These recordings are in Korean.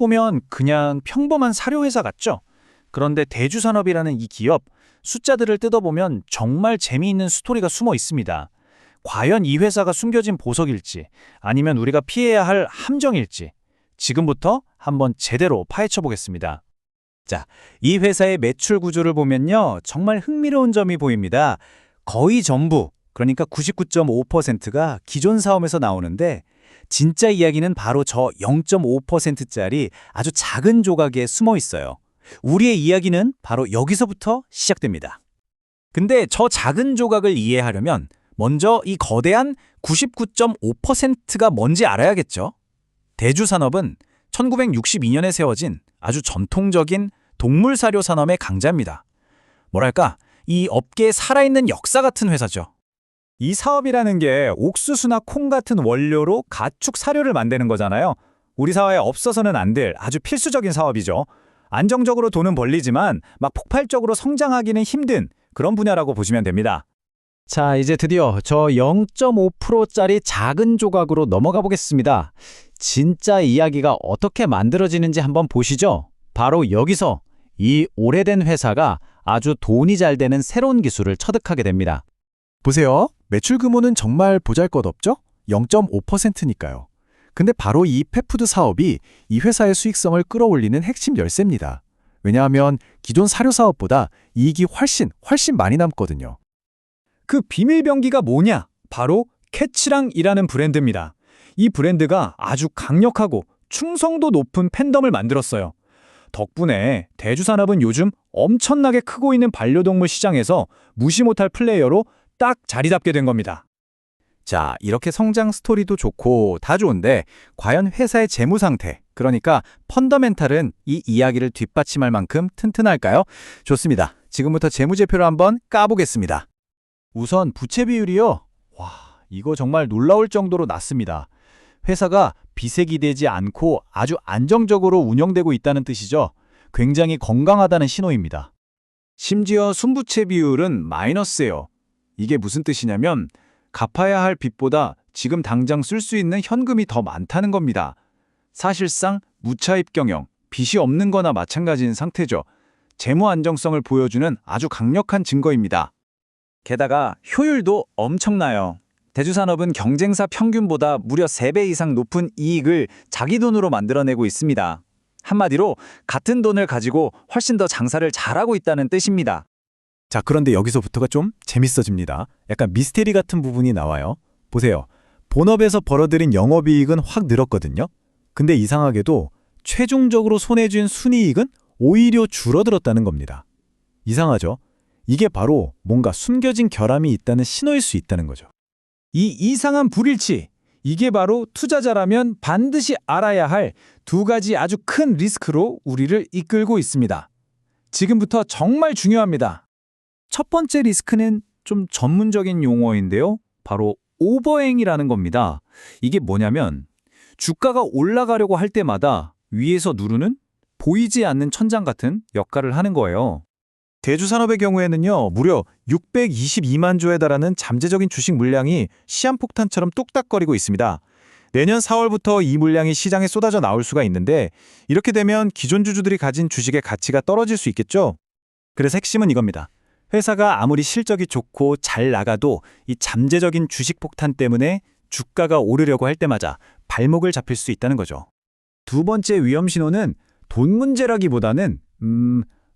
보면 그냥 평범한 사료회사 같죠? 그런데 대주산업이라는 이 기업, 숫자들을 뜯어보면 정말 재미있는 스토리가 숨어 있습니다. 과연 이 회사가 숨겨진 보석일지, 아니면 우리가 피해야 할 함정일지, 지금부터 한번 제대로 파헤쳐 보겠습니다. 자, 이 회사의 매출 구조를 보면요. 정말 흥미로운 점이 보입니다. 거의 전부, 그러니까 99.5%가 기존 사업에서 나오는데 진짜 이야기는 바로 저 0.5%짜리 아주 작은 조각에 숨어 있어요. 우리의 이야기는 바로 여기서부터 시작됩니다. 근데 저 작은 조각을 이해하려면 먼저 이 거대한 99.5%가 뭔지 알아야겠죠? 대주산업은 1962년에 세워진 아주 전통적인 동물 사료 산업의 강자입니다. 뭐랄까, 이 업계에 살아있는 역사 같은 회사죠. 이 사업이라는 게 옥수수나 콩 같은 원료로 가축 사료를 만드는 거잖아요. 우리 사회에 없어서는 안 될 아주 필수적인 사업이죠. 안정적으로 돈은 벌리지만 막 폭발적으로 성장하기는 힘든 그런 분야라고 보시면 됩니다. 자, 이제 드디어 저 0.5%짜리 작은 조각으로 넘어가 보겠습니다. 진짜 이야기가 어떻게 만들어지는지 한번 보시죠. 바로 여기서 이 오래된 회사가 아주 돈이 잘 되는 새로운 기술을 터득하게 됩니다. 보세요. 매출 규모는 정말 보잘것없죠? 0.5%니까요. 근데 바로 이 펫푸드 사업이 이 회사의 수익성을 끌어올리는 핵심 열쇠입니다. 왜냐하면 기존 사료 사업보다 이익이 훨씬 많이 남거든요. 그 비밀병기가 뭐냐? 바로 캐치랑이라는 브랜드입니다. 이 브랜드가 아주 강력하고 충성도 높은 팬덤을 만들었어요. 덕분에 대주산업은 요즘 엄청나게 크고 있는 반려동물 시장에서 무시 못할 플레이어로 딱 자리 잡게 된 겁니다. 자, 이렇게 성장 스토리도 좋고 다 좋은데 과연 회사의 재무 상태, 그러니까 펀더멘탈은 이 이야기를 뒷받침할 만큼 튼튼할까요? 좋습니다. 지금부터 재무제표를 한번 까보겠습니다. 우선 부채 비율이요. 와, 이거 정말 놀라울 정도로 낮습니다. 회사가 빚에 되지 않고 아주 안정적으로 운영되고 있다는 뜻이죠. 굉장히 건강하다는 신호입니다. 심지어 순부채 비율은 마이너스예요. 이게 무슨 뜻이냐면 갚아야 할 빚보다 지금 당장 쓸 수 있는 현금이 더 많다는 겁니다. 사실상 무차입 경영, 빚이 없는 거나 마찬가지인 상태죠. 재무 안정성을 보여주는 아주 강력한 증거입니다. 게다가 효율도 엄청나요. 대주산업은 경쟁사 평균보다 무려 3배 이상 높은 이익을 자기 돈으로 만들어내고 있습니다. 한마디로 같은 돈을 가지고 훨씬 더 장사를 잘하고 있다는 뜻입니다. 자, 그런데 여기서부터가 좀 재밌어집니다. 약간 미스테리 같은 부분이 나와요. 보세요. 본업에서 벌어들인 영업이익은 확 늘었거든요. 근데 이상하게도 최종적으로 손해준 순이익은 오히려 줄어들었다는 겁니다. 이상하죠? 이게 바로 뭔가 숨겨진 결함이 있다는 신호일 수 있다는 거죠. 이 이상한 불일치, 이게 바로 투자자라면 반드시 알아야 할 두 가지 아주 큰 리스크로 우리를 이끌고 있습니다. 지금부터 정말 중요합니다. 첫 번째 리스크는 좀 전문적인 용어인데요. 바로 오버행이라는 겁니다. 이게 뭐냐면 주가가 올라가려고 할 때마다 위에서 누르는 보이지 않는 천장 같은 역할을 하는 거예요. 대주산업의 경우에는요, 무려 622만 주에 달하는 잠재적인 주식 물량이 시한폭탄처럼 뚝딱거리고 있습니다. 내년 4월부터 이 물량이 시장에 쏟아져 나올 수가 있는데 이렇게 되면 기존 주주들이 가진 주식의 가치가 떨어질 수 있겠죠? 그래서 핵심은 이겁니다. 회사가 아무리 실적이 좋고 잘 나가도 이 잠재적인 주식 폭탄 때문에 주가가 오르려고 할 때마다 발목을 잡힐 수 있다는 거죠. 두 번째 위험 신호는 돈 문제라기보다는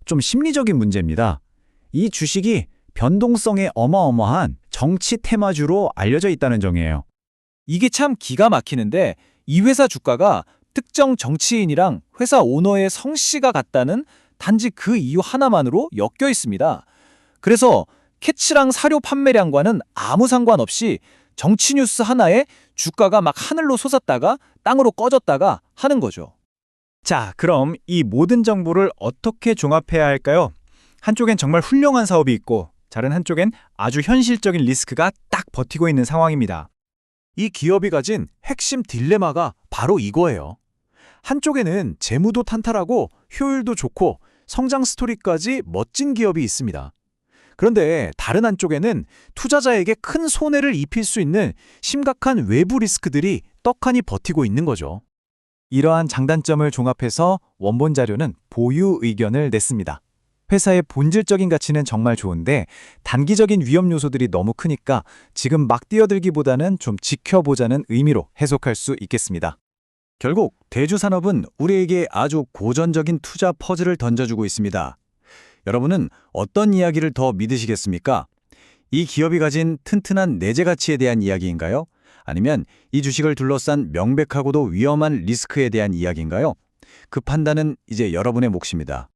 좀 심리적인 문제입니다. 이 주식이 변동성에 어마어마한 정치 테마주로 알려져 있다는 점이에요. 이게 참 기가 막히는데 이 회사 주가가 특정 정치인이랑 회사 오너의 성씨가 같다는 단지 그 이유 하나만으로 엮여 있습니다. 그래서 캐치랑 사료 판매량과는 아무 상관없이 정치 뉴스 하나에 주가가 막 하늘로 솟았다가 땅으로 꺼졌다가 하는 거죠. 자, 그럼 이 모든 정보를 어떻게 종합해야 할까요? 한쪽엔 정말 훌륭한 사업이 있고 다른 한쪽엔 아주 현실적인 리스크가 딱 버티고 있는 상황입니다. 이 기업이 가진 핵심 딜레마가 바로 이거예요. 한쪽에는 재무도 탄탄하고 효율도 좋고 성장 스토리까지 멋진 기업이 있습니다. 그런데 다른 한쪽에는 투자자에게 큰 손해를 입힐 수 있는 심각한 외부 리스크들이 떡하니 버티고 있는 거죠. 이러한 장단점을 종합해서 원본 자료는 보유 의견을 냈습니다. 회사의 본질적인 가치는 정말 좋은데 단기적인 위험 요소들이 너무 크니까 지금 막 뛰어들기보다는 좀 지켜보자는 의미로 해석할 수 있겠습니다. 결국 대주산업은 우리에게 아주 고전적인 투자 퍼즐을 던져주고 있습니다. 여러분은 어떤 이야기를 더 믿으시겠습니까? 이 기업이 가진 튼튼한 내재 가치에 대한 이야기인가요? 아니면 이 주식을 둘러싼 명백하고도 위험한 리스크에 대한 이야기인가요? 그 판단은 이제 여러분의 몫입니다.